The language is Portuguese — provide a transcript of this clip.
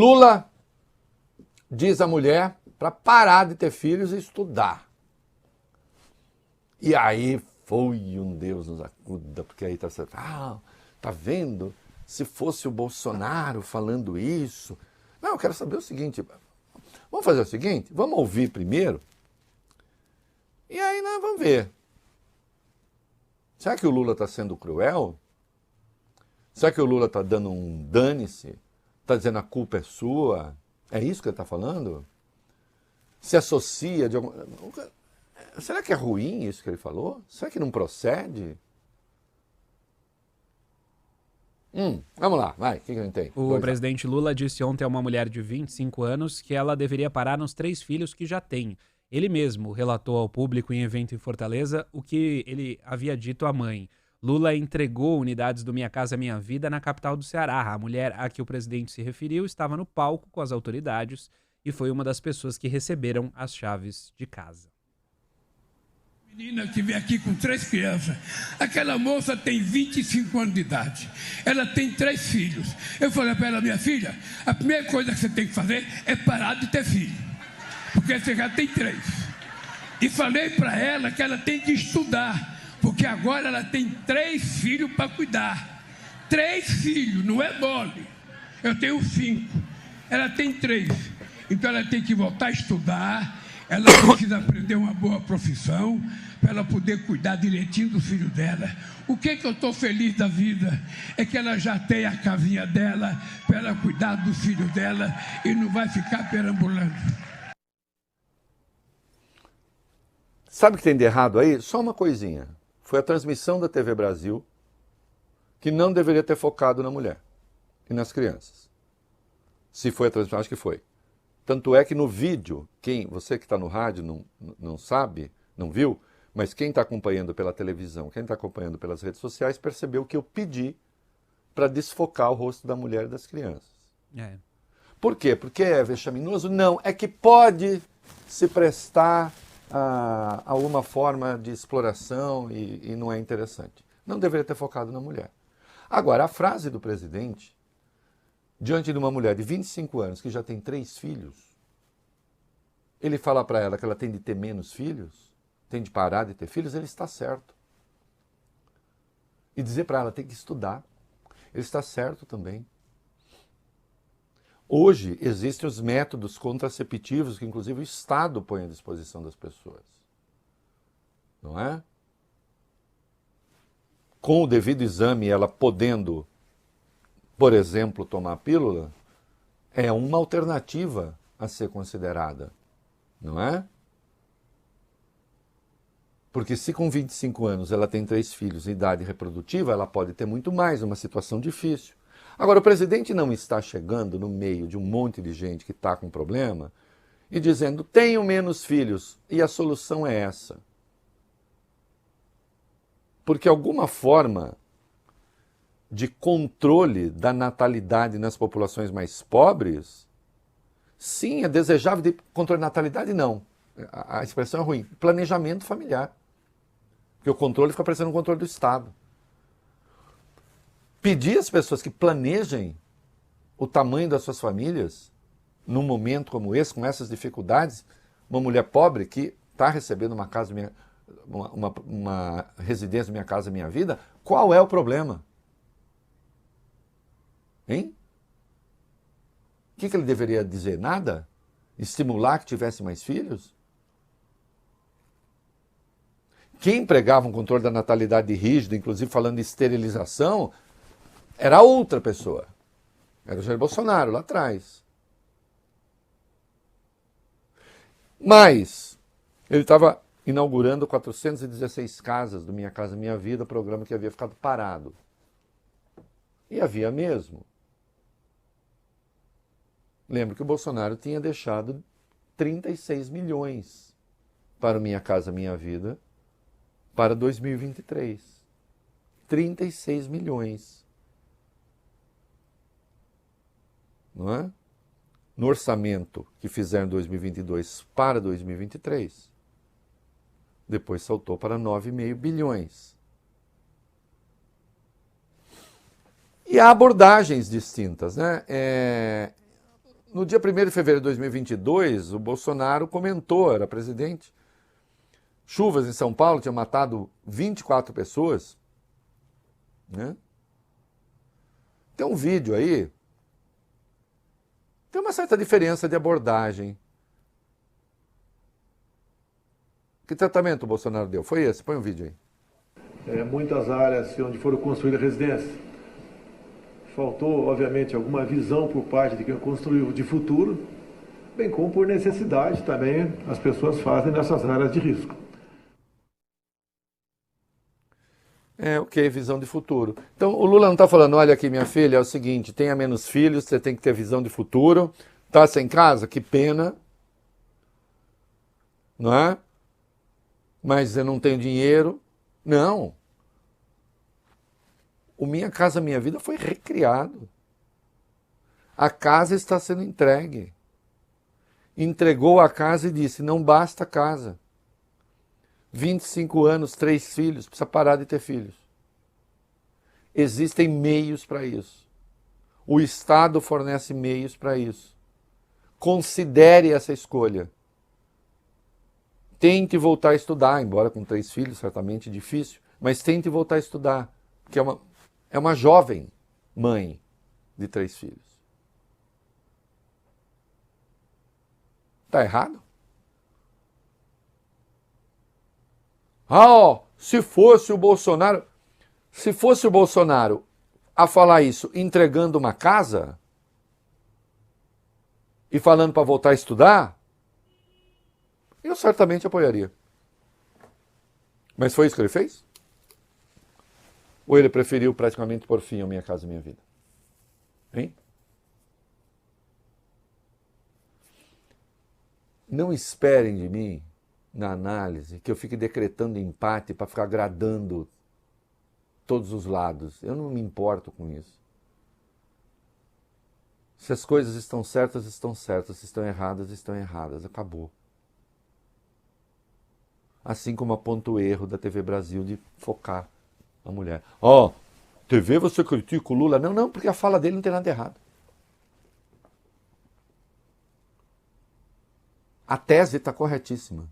Lula diz à mulher para parar de ter filhos e estudar. E aí foi um Deus nos acuda, porque aí tá certo. Tá vendo? Se fosse o Bolsonaro falando isso. Não, eu quero saber o seguinte. Vamos fazer o seguinte, vamos ouvir primeiro. E aí nós vamos ver. Será que o Lula está sendo cruel? Será que o Lula está dando um dane-se? Está dizendo a culpa é sua? É isso que ele está falando? Se associa de algum... Será que é ruim isso que ele falou? Será que não procede? Vamos lá, vai, o que a gente tem? O presidente Lula disse ontem a uma mulher de 25 anos que ela deveria parar nos 3 filhos que já tem. Ele mesmo relatou ao público em evento em Fortaleza o que ele havia dito à mãe. Lula entregou unidades do Minha Casa Minha Vida na capital do Ceará. A mulher a que o presidente se referiu estava no palco com as autoridades e foi uma das pessoas que receberam as chaves de casa. Menina que veio aqui com 3 crianças. Aquela moça tem 25 anos de idade. Ela tem 3 filhos. Eu falei para ela, minha filha, a primeira coisa que você tem que fazer é parar de ter filho. Porque você já tem 3. E falei para ela que ela tem que estudar. Porque agora ela tem 3 filhos para cuidar. 3 filhos, não é mole. Eu tenho 5. Ela tem 3. Então ela tem que voltar a estudar. Ela precisa aprender uma boa profissão para ela poder cuidar direitinho do filho dela. O que eu estou feliz da vida é que ela já tem a casinha dela para ela cuidar do filho dela e não vai ficar perambulando. Sabe o que tem de errado aí? Só uma coisinha. Foi a transmissão da TV Brasil que não deveria ter focado na mulher e nas crianças. Se foi a transmissão, acho que foi. Tanto é que no vídeo, você que está no rádio não sabe, não viu, mas quem está acompanhando pela televisão, quem está acompanhando pelas redes sociais, percebeu que eu pedi para desfocar o rosto da mulher e das crianças. Por quê? Porque é vexaminoso? Não, é que pode se prestar a alguma forma de exploração e não é interessante. Não deveria ter focado na mulher. Agora, a frase do presidente, diante de uma mulher de 25 anos que já tem 3 filhos, ele fala para ela que ela tem de ter menos filhos, tem de parar de ter filhos, ele está certo. E dizer para ela tem que estudar, ele está certo também. Hoje existem os métodos contraceptivos que inclusive o Estado põe à disposição das pessoas. Não é? Com o devido exame, ela podendo, por exemplo, tomar a pílula, é uma alternativa a ser considerada, não é? Porque se com 25 anos ela tem 3 filhos em idade reprodutiva, ela pode ter muito mais, uma situação difícil. Agora, o presidente não está chegando no meio de um monte de gente que está com problema e dizendo, tenho menos filhos, e a solução é essa. Porque alguma forma de controle da natalidade nas populações mais pobres, sim, é desejável. De controle da natalidade, não. A expressão é ruim. Planejamento familiar. Porque o controle fica parecendo um controle do Estado. Pedir às pessoas que planejem o tamanho das suas famílias, num momento como esse, com essas dificuldades, uma mulher pobre que está recebendo uma residência Minha Casa Minha Vida, qual é o problema? Hein? O que ele deveria dizer? Nada? Estimular que tivesse mais filhos? Quem pregava um controle da natalidade rígido, inclusive falando de esterilização, era outra pessoa. Era o Jair Bolsonaro, lá atrás. Mas ele estava inaugurando 416 casas do Minha Casa Minha Vida, programa que havia ficado parado. E havia mesmo. Lembro que o Bolsonaro tinha deixado 36 milhões para o Minha Casa Minha Vida para 2023. 36 milhões. Não é? No orçamento que fizeram em 2022 para 2023, depois saltou para 9,5 bilhões. E há abordagens distintas, né? no dia 1º de fevereiro de 2022, o Bolsonaro comentou, era presidente, chuvas em São Paulo tinham matado 24 pessoas, né? Tem um vídeo aí, tem uma certa diferença de abordagem. Que tratamento o Bolsonaro deu? Foi esse? Põe um vídeo aí. Muitas áreas onde foram construídas residências. Faltou, obviamente, alguma visão por parte de quem construiu de futuro, bem como por necessidade também as pessoas fazem nessas áreas de risco. Ok, visão de futuro. Então, o Lula não está falando, olha aqui, minha filha, é o seguinte, tenha menos filhos, você tem que ter visão de futuro. Tá sem casa? Que pena. Não é? Mas eu não tenho dinheiro. Não. O Minha Casa Minha Vida foi recriado. A casa está sendo entregue. Entregou a casa e disse, não basta a casa. 25 anos, 3 filhos, precisa parar de ter filhos. Existem meios para isso. O Estado fornece meios para isso. Considere essa escolha. Tente voltar a estudar, embora com 3 filhos, certamente difícil, mas tente voltar a estudar, porque é uma jovem mãe de 3 filhos. Está errado? Se fosse o Bolsonaro a falar isso entregando uma casa e falando para voltar a estudar, eu certamente apoiaria. Mas foi isso que ele fez? Ou ele preferiu praticamente pôr fim à Minha Casa Minha Vida? Hein? Não esperem de mim, na análise, que eu fique decretando empate para ficar agradando todos os lados. Eu não me importo com isso. Se as coisas estão certas, estão certas. Se estão erradas, estão erradas. Acabou. Assim como aponta o erro da TV Brasil de focar a mulher. TV você critica o Lula? Não, porque a fala dele não tem nada de errado. A tese está corretíssima.